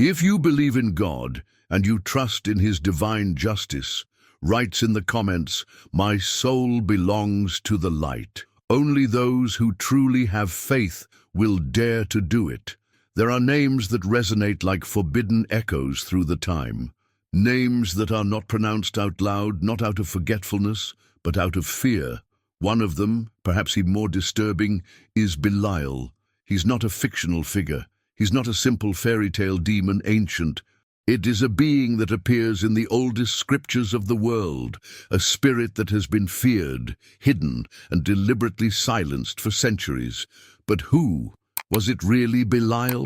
If you believe in God and you trust in His divine justice, writes in the comments, "My soul belongs to the light." Only those who truly have faith will dare to do it. There are names that resonate like forbidden echoes through the time. Names that are not pronounced out loud, not out of forgetfulness, but out of fear. One of them, perhaps even more disturbing, is Belial. He's not a fictional figure. He's not a simple fairy tale demon ancient. It is a being that appears in the oldest scriptures of the world, a spirit that has been feared, hidden, and deliberately silenced for centuries. But who? Was it really Belial?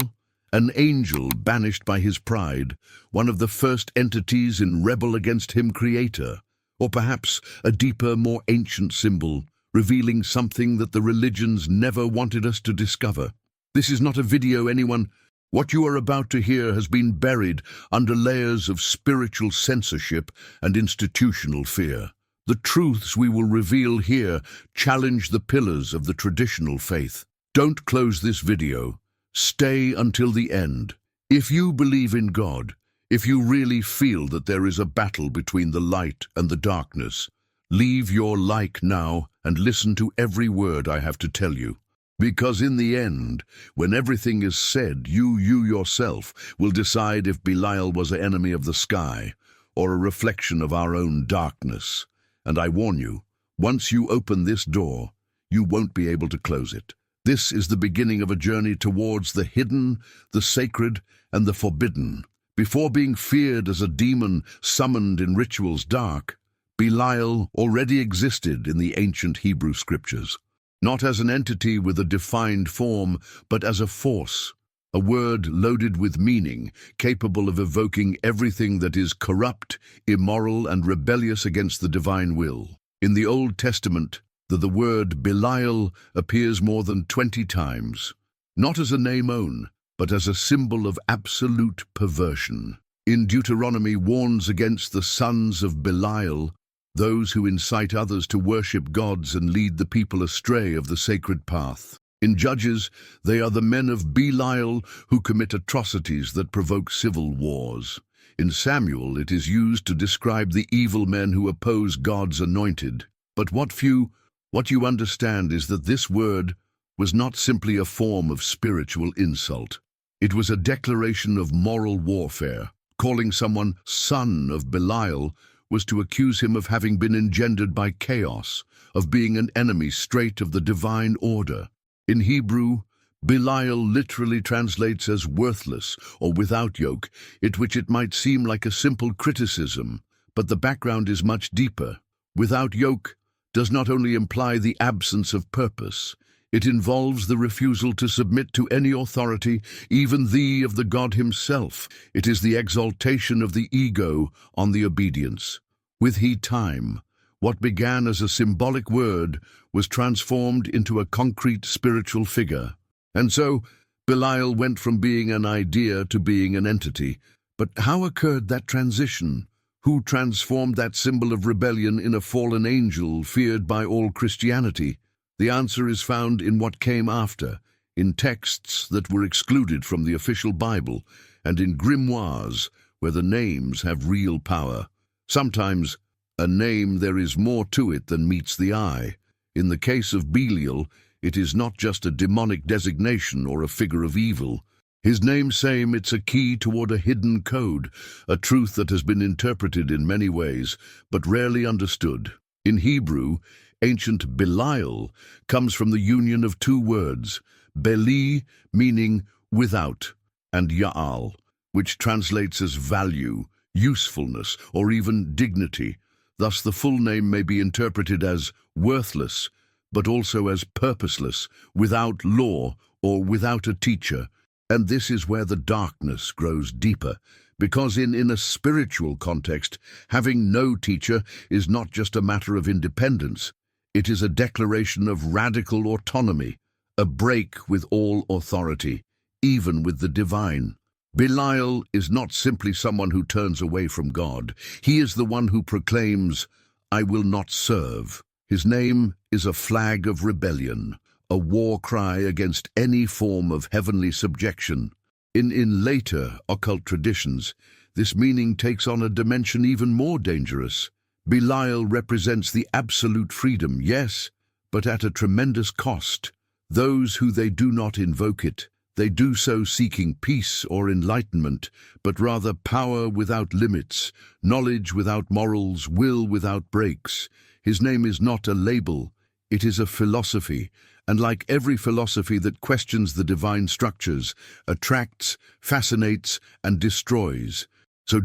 An angel banished by his pride, one of the first entities in rebel against him creator? Or perhaps a deeper, more ancient symbol, revealing something that the religions never wanted us to discover? This is not a video anyone... What you are about to hear has been buried under layers of spiritual censorship and institutional fear. The truths we will reveal here challenge the pillars of the traditional faith. Don't close this video. Stay until the end. If you believe in God, if you really feel that there is a battle between the light and the darkness, leave your like now and listen to every word I have to tell you. Because in the end, when everything is said, you yourself will decide if Belial was an enemy of the sky or a reflection of our own darkness. And I warn you, once you open this door, you won't be able to close it. This is the beginning of a journey towards the hidden, the sacred, and the forbidden. Before being feared as a demon summoned in rituals dark, Belial already existed in the ancient Hebrew scriptures. Not as an entity with a defined form, but as a force, a word loaded with meaning, capable of evoking everything that is corrupt, immoral, and rebellious against the divine will. In the Old Testament, the word Belial appears more than 20 times, not as a name only, but as a symbol of absolute perversion. In Deuteronomy warns against the sons of Belial, those who incite others to worship gods and lead the people astray of the sacred path. In Judges, they are the men of Belial who commit atrocities that provoke civil wars. In Samuel, it is used to describe the evil men who oppose God's anointed. But what you understand is that this word was not simply a form of spiritual insult. It was a declaration of moral warfare. Calling someone son of Belial was to accuse him of having been engendered by chaos, of being an enemy straight of the divine order. In Hebrew, Belial literally translates as worthless or without yoke, which it might seem like a simple criticism, but the background is much deeper. Without yoke does not only imply the absence of purpose, it involves the refusal to submit to any authority, even of the God himself. It is the exaltation of the ego on the obedience. With time, what began as a symbolic word was transformed into a concrete spiritual figure. And so, Belial went from being an idea to being an entity. But how occurred that transition? Who transformed that symbol of rebellion in a fallen angel feared by all Christianity? The answer is found in what came after, in texts that were excluded from the official Bible, and in grimoires where the names have real power. Sometimes, a name there is more to it than meets the eye. In the case of Belial, it is not just a demonic designation or a figure of evil. His name same, it's a key toward a hidden code, a truth that has been interpreted in many ways, but rarely understood. In Hebrew, ancient Belial comes from the union of two words, Beli, meaning without, and Ya'al, which translates as value, usefulness, or even dignity. Thus the full name may be interpreted as worthless, but also as purposeless, without law, or without a teacher. And this is where the darkness grows deeper, because in a spiritual context, having no teacher is not just a matter of independence. It is a declaration of radical autonomy, a break with all authority, even with the divine. Belial is not simply someone who turns away from God. He is the one who proclaims, "I will not serve." His name is a flag of rebellion, a war cry against any form of heavenly subjection. In later occult traditions, this meaning takes on a dimension even more dangerous. Belial represents the absolute freedom, yes, but at a tremendous cost. Those who they do not invoke it, they do so seeking peace or enlightenment, but rather power without limits, knowledge without morals, will without breaks. His name is not a label, it is a philosophy, and like every philosophy that questions the divine structures, attracts, fascinates, and destroys. So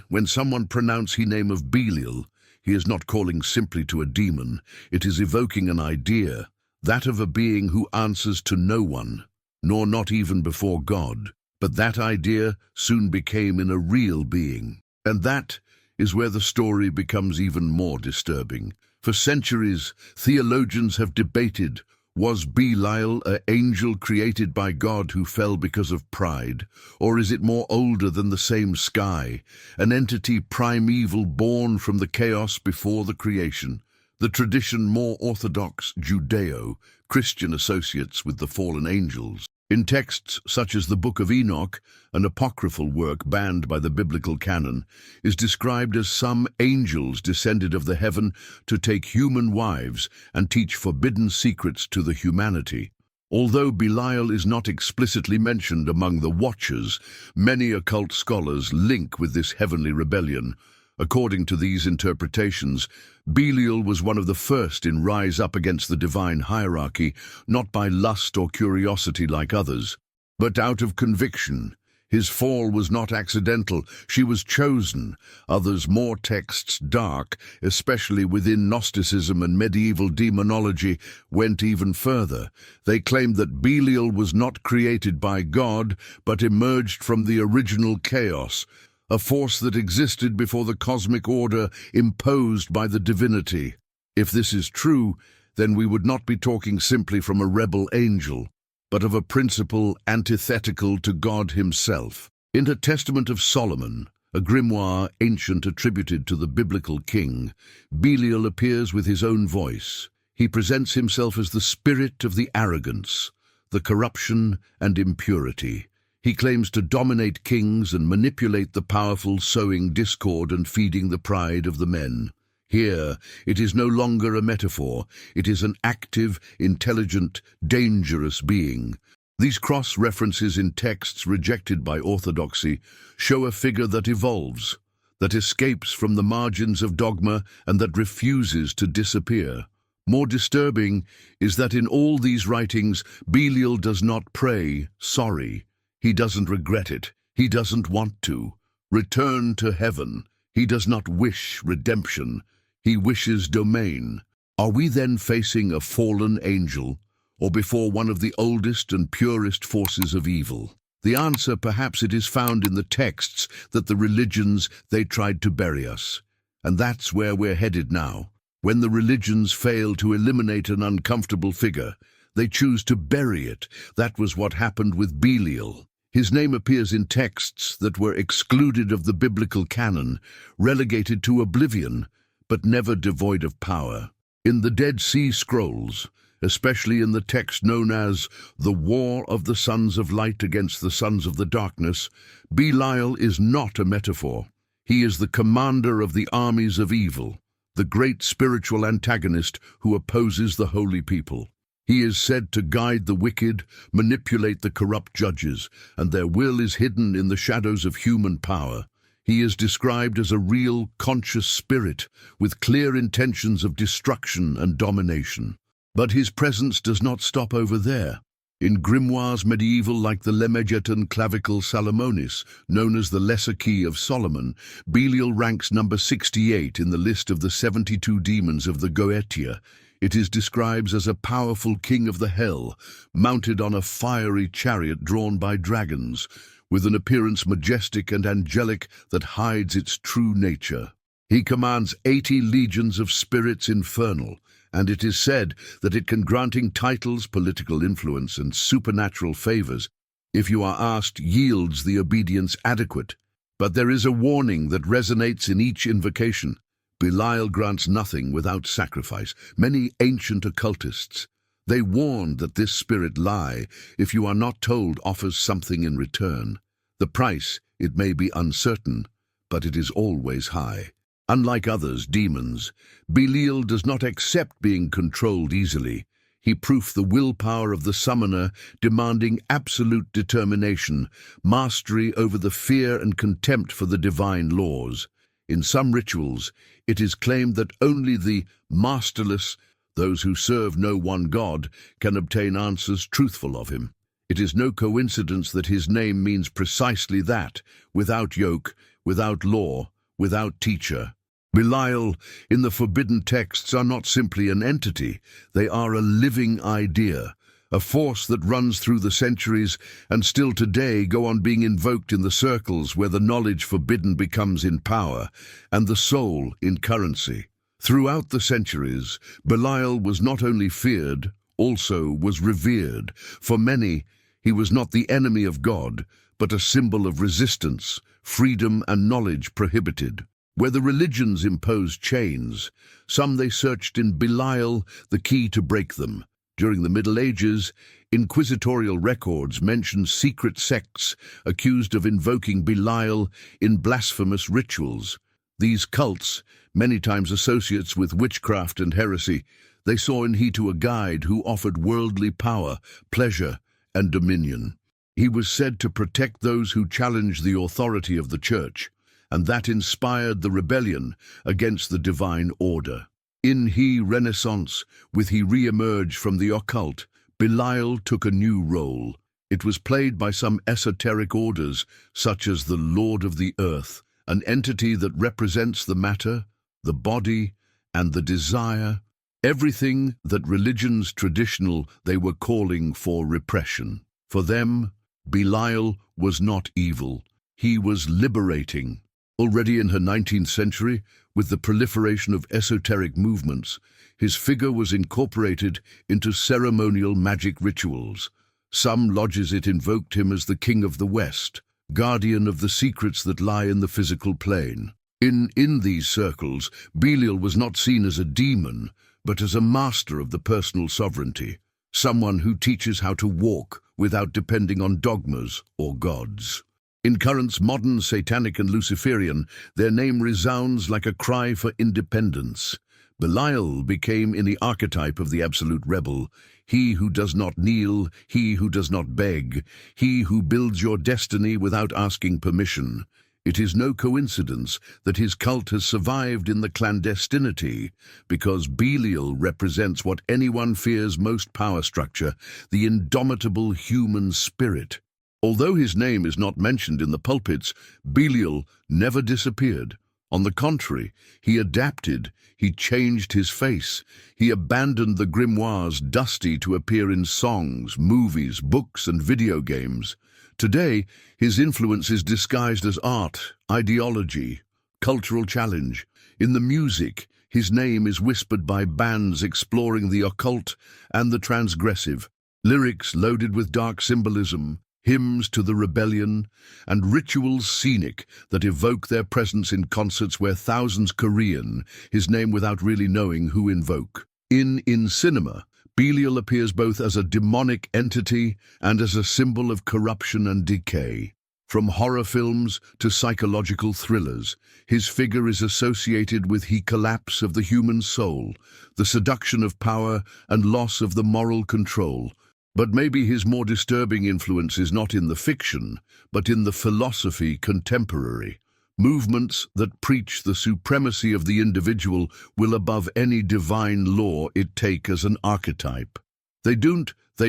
when someone pronounce he name of Belial, he is not calling simply to a demon, it is evoking an idea, that of a being who answers to no one, nor not even before God. But that idea soon became in a real being. And that is where the story becomes even more disturbing. For centuries, theologians have debated, was Belial an angel created by God who fell because of pride? Or is it more older than the same sky, an entity primeval born from the chaos before the creation? The tradition more orthodox Judeo-Christian associates with the fallen angels. In texts such as the Book of Enoch, an apocryphal work banned by the biblical canon, is described as some angels descended of the heaven to take human wives and teach forbidden secrets to the humanity. Although Belial is not explicitly mentioned among the Watchers, many occult scholars link with this heavenly rebellion. According to these interpretations, Belial was one of the first in rise up against the divine hierarchy, not by lust or curiosity like others, but out of conviction. His fall was not accidental, she was chosen. Others, more texts dark, especially within Gnosticism and medieval demonology, went even further. They claimed that Belial was not created by God, but emerged from the original chaos, a force that existed before the cosmic order imposed by the divinity. If this is true, then we would not be talking simply from a rebel angel, but of a principle antithetical to God himself. In the Testament of Solomon, a grimoire ancient attributed to the biblical king, Belial appears with his own voice. He presents himself as the spirit of the arrogance, the corruption and impurity. He claims to dominate kings and manipulate the powerful, sowing discord and feeding the pride of the men. Here, it is no longer a metaphor, it is an active, intelligent, dangerous being. These cross-references in texts rejected by orthodoxy show a figure that evolves, that escapes from the margins of dogma and that refuses to disappear. More disturbing is that in all these writings, Belial does not pray, sorry. He doesn't regret it. He doesn't want to return to heaven. He does not wish redemption. He wishes domain. Are we then facing a fallen angel, or before one of the oldest and purest forces of evil? The answer, perhaps it is found in the texts that the religions, they tried to bury us. And that's where we're headed now. When the religions fail to eliminate an uncomfortable figure, they choose to bury it. That was what happened with Belial. His name appears in texts that were excluded of the biblical canon, relegated to oblivion, but never devoid of power. In the Dead Sea Scrolls, especially in the text known as the War of the Sons of Light against the Sons of the Darkness, Belial is not a metaphor. He is the commander of the armies of evil, the great spiritual antagonist who opposes the holy people. He is said to guide the wicked, manipulate the corrupt judges, and their will is hidden in the shadows of human power. He is described as a real, conscious spirit, with clear intentions of destruction and domination. But his presence does not stop over there. In grimoires medieval like the Lemegeton Clavicle Salomonis, known as the Lesser Key of Solomon, Belial ranks number 68 in the list of the 72 demons of the Goetia. It is described as a powerful king of the hell, mounted on a fiery chariot drawn by dragons, with an appearance majestic and angelic that hides its true nature. He commands 80 legions of spirits infernal, and it is said that it can granting titles, political influence, and supernatural favors. If you are asked, yields the obedience adequate. But there is a warning that resonates in each invocation. Belial grants nothing without sacrifice. Many ancient occultists, They warned that this spirit lie, if you are not told, offers something in return. The price, it may be uncertain, but it is always high. Unlike others, demons, Belial does not accept being controlled easily. He proofs the willpower of the summoner, demanding absolute determination, mastery over the fear and contempt for the divine laws. In some rituals, it is claimed that only the masterless, those who serve no one God, can obtain answers truthful of him. It is no coincidence that his name means precisely that, without yoke, without law, without teacher. Belial, in the forbidden texts, are not simply an entity, they are a living idea, a force that runs through the centuries and still today go on being invoked in the circles where the knowledge forbidden becomes in power and the soul in currency. Throughout the centuries, Belial was not only feared, also was revered. For many, he was not the enemy of God, but a symbol of resistance, freedom and knowledge prohibited. Where the religions imposed chains, some they searched in Belial, the key to break them. During the Middle Ages, inquisitorial records mention secret sects accused of invoking Belial in blasphemous rituals. These cults, many times associates with witchcraft and heresy, they saw in he a guide who offered worldly power, pleasure, and dominion. He was said to protect those who challenged the authority of the church, and that inspired the rebellion against the divine order. In he Renaissance, with he re-emerged from the occult, Belial took a new role. It was played by some esoteric orders, such as the Lord of the Earth, an entity that represents the matter, the body, and the desire, everything that religions traditional they were calling for repression. For them, Belial was not evil, he was liberating. Already in her 19th century, with the proliferation of esoteric movements, his figure was incorporated into ceremonial magic rituals. Some lodges it invoked him as the King of the West, guardian of the secrets that lie in the physical plane. In these circles, Belial was not seen as a demon, but as a master of the personal sovereignty, someone who teaches how to walk without depending on dogmas or gods. In currents modern, satanic and Luciferian, their name resounds like a cry for independence. Belial became in the archetype of the absolute rebel, he who does not kneel, he who does not beg, he who builds your destiny without asking permission. It is no coincidence that his cult has survived in the clandestinity, because Belial represents what anyone fears most: power structure, the indomitable human spirit. Although his name is not mentioned in the pulpits, Belial never disappeared. On the contrary, he adapted, he changed his face, he abandoned the grimoires dusty to appear in songs, movies, books, and video games. Today, his influence is disguised as art, ideology, cultural challenge. In the music, his name is whispered by bands exploring the occult and the transgressive, lyrics loaded with dark symbolism, hymns to the rebellion, and rituals scenic that evoke their presence in concerts where thousands Korean his name without really knowing who invoke. In cinema, Belial appears both as a demonic entity and as a symbol of corruption and decay. From horror films to psychological thrillers, his figure is associated with the collapse of the human soul, the seduction of power and loss of the moral control. But maybe his more disturbing influence is not in the fiction, but in the philosophy contemporary. Movements that preach the supremacy of the individual will above any divine law it take as an archetype. They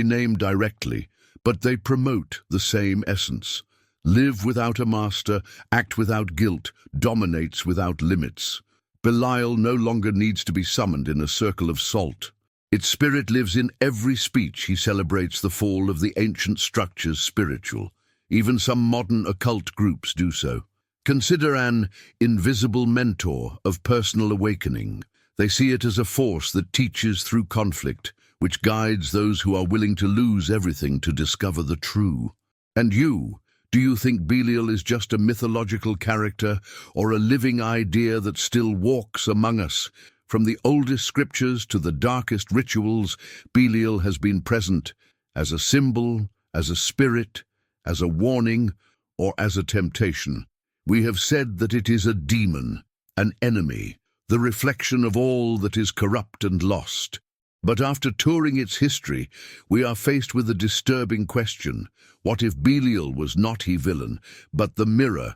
name directly, but they promote the same essence. Live without a master, act without guilt, dominates without limits. Belial no longer needs to be summoned in a circle of salt. Its spirit lives in every speech. He celebrates the fall of the ancient structures spiritual. Even some modern occult groups do so. Consider an invisible mentor of personal awakening. They see it as a force that teaches through conflict, which guides those who are willing to lose everything to discover the true. And you, do you think Belial is just a mythological character or a living idea that still walks among us? From the oldest scriptures to the darkest rituals, Belial has been present as a symbol, as a spirit, as a warning, or as a temptation. We have said that it is a demon, an enemy, the reflection of all that is corrupt and lost. But after touring its history, we are faced with a disturbing question. What if Belial was not he villain, but the mirror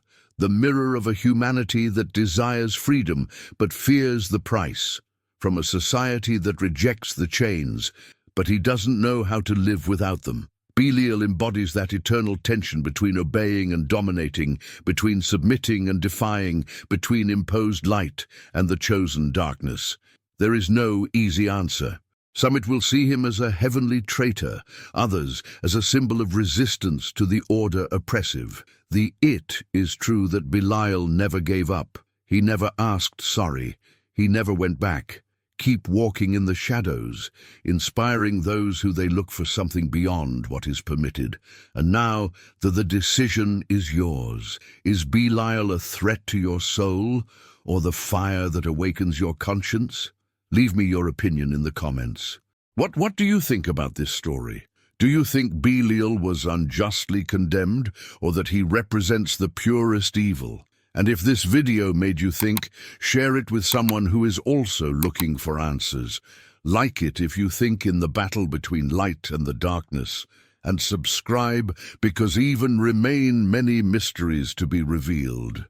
of a humanity that desires freedom but fears the price, from a society that rejects the chains, but he doesn't know how to live without them? Belial embodies that eternal tension between obeying and dominating, between submitting and defying, between imposed light and the chosen darkness. There is no easy answer. Some it will see him as a heavenly traitor, others as a symbol of resistance to the order oppressive. The it is true that Belial never gave up. He never asked sorry. He never went back. Keep walking in the shadows, inspiring those who they look for something beyond what is permitted. And now the decision is yours. Is Belial a threat to your soul, or the fire that awakens your conscience? Leave me your opinion in the comments. What do you think about this story? Do you think Belial was unjustly condemned, or that he represents the purest evil? And if this video made you think, share it with someone who is also looking for answers. Like it if you think in the battle between light and the darkness. And subscribe, because even remain many mysteries to be revealed.